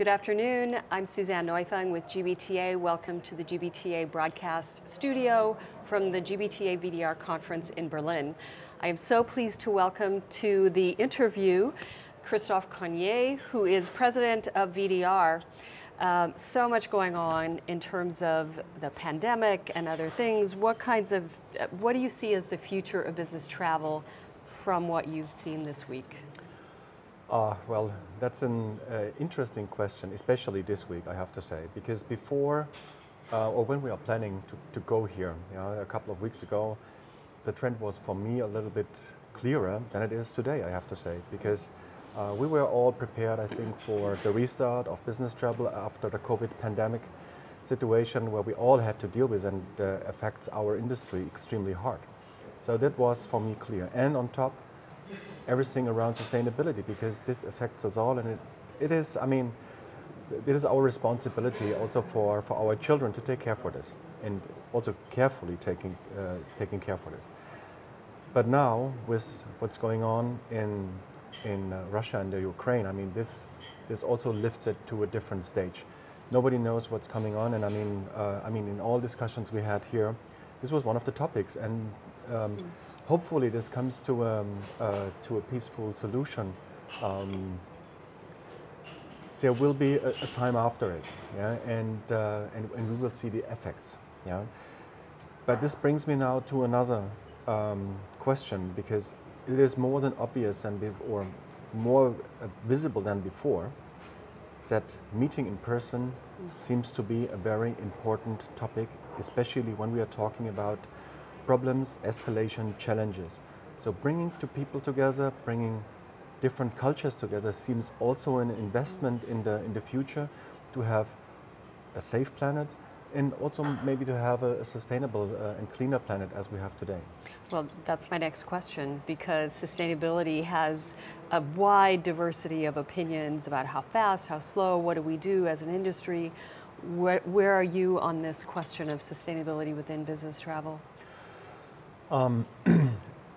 Good afternoon. I'm Suzanne Neufang with GBTA. Welcome to the GBTA broadcast studio from the GBTA VDR conference in Berlin. I am so pleased to welcome to the interview Christoph Carnier, who is president of VDR. So much going on in terms of the pandemic and other things. What do you see as the future of business travel from what you've seen this week? Well, that's an interesting question, especially this week, I have to say, because before, or when we are planning to go here, a couple of weeks ago, the trend was for me a little bit clearer than it is today, I have to say, because we were all prepared, I think, for the restart of business travel after the COVID pandemic situation where we all had to deal with and affects our industry extremely hard. So that was for me clear. And on top, everything around sustainability, because this affects us all, and it is our responsibility also for our children to take care for this, and also carefully taking care for this. But now, with what's going on in Russia and the Ukraine, this also lifts it to a different stage. Nobody knows what's coming on, and in all discussions we had here, this was one of the topics, and hopefully this comes to a peaceful solution. There will be a time after it, and we will see the effects. But this brings me now to another question, because it is more than obvious or more visible than before that meeting in person seems to be a very important topic, especially when we are talking about problems, escalation, challenges. So bringing people together, bringing different cultures together seems also an investment in the future to have a safe planet, and also maybe to have a sustainable and cleaner planet as we have today. Well, that's my next question, because sustainability has a wide diversity of opinions about how fast, how slow, what do we do as an industry. Where are you on this question of sustainability within business travel?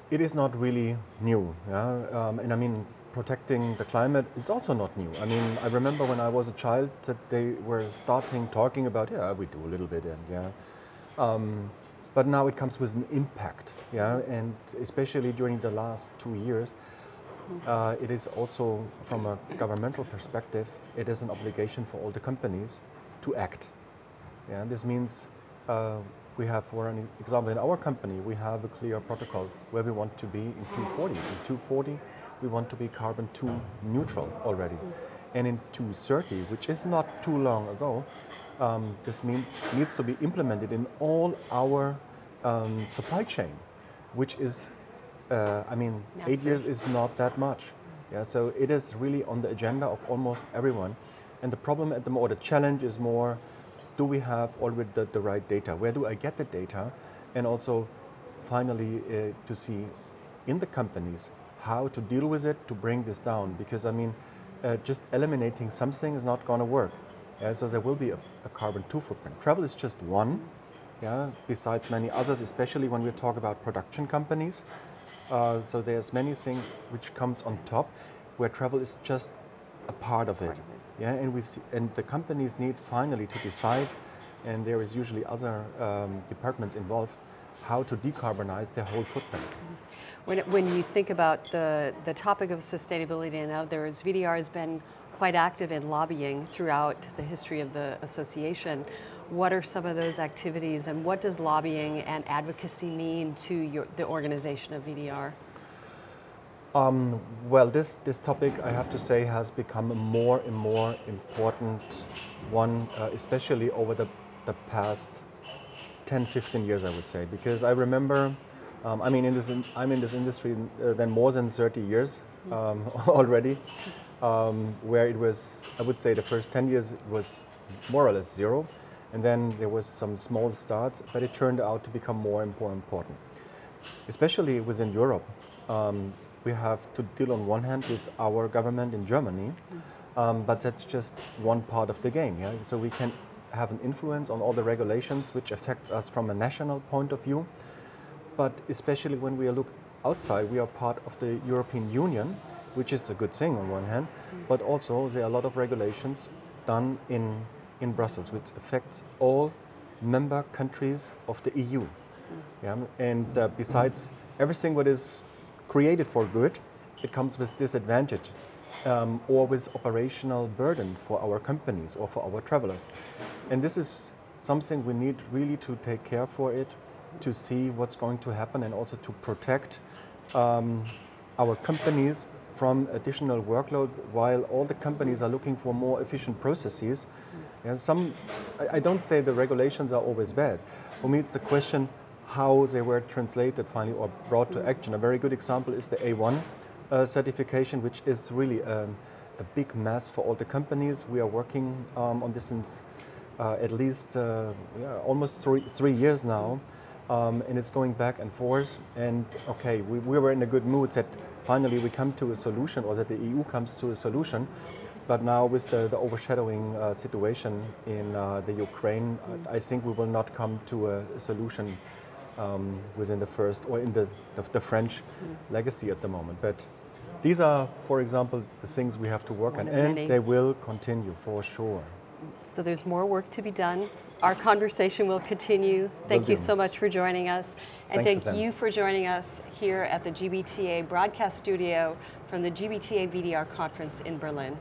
It is not really new, and protecting the climate is also not new. I remember when I was a child that they were talking about, we do a little bit, but now it comes with an impact, and especially during the last 2 years, it is also, from a governmental perspective, it is an obligation for all the companies to act. This means we have, for an example, in our company, we have a clear protocol where we want to be in 240. In 240, we want to be carbon 2 neutral already. And in 230, which is not too long ago, this needs to be implemented in all our supply chain, which is, 8 years is not that much. So it is really on the agenda of almost everyone. And the problem or the challenge is more, do we have already the right data? Where do I get the data? And also, finally, to see in the companies how to deal with it to bring this down. Because just eliminating something is not going to work. So there will be a carbon 2 footprint. Travel is just one, besides many others, especially when we talk about production companies. So there's many things which comes on top, where travel is just a part of it. And the companies need finally to decide, and there is usually other departments involved, how to decarbonize their whole footprint. When you think about the topic of sustainability and others, VDR has been quite active in lobbying throughout the history of the association. What are some of those activities, and what does lobbying and advocacy mean to the organization of VDR? Well, this topic, I have to say, has become a more and more important one, especially over the past 10, 15 years, I would say. Because I remember, I'm in this industry then more than 30 years already, where it was, I would say, the first 10 years was more or less zero. And then there was some small starts, but it turned out to become more and more important. Especially within Europe. We have to deal on one hand with our government in Germany, but that's just one part of the game. So we can have an influence on all the regulations which affects us from a national point of view. But especially when we look outside, we are part of the European Union, which is a good thing on one hand, but also there are a lot of regulations done in Brussels, which affects all member countries of the EU. Yeah? And besides everything what is created for good, it comes with disadvantage or with operational burden for our companies or for our travelers. And this is something we need really to take care for it, to see what's going to happen, and also to protect our companies from additional workload, while all the companies are looking for more efficient processes. And I don't say the regulations are always bad. For me, it's the question how they were translated finally or brought to action. A very good example is the A1 certification, which is really a big mess for all the companies. We are working on this since at least almost three years now. And it's going back and forth. And okay, we were in a good mood that finally we come to a solution, or that the EU comes to a solution. But now with the overshadowing situation in the Ukraine, I think we will not come to a solution within the first, or in the French legacy at the moment. But these are, for example, the things we have to work on, and they will continue for sure. So there's more work to be done. Our conversation will continue. Thank you so much for joining us. And thank you for joining us here at the GBTA broadcast studio from the GBTA VDR conference in Berlin.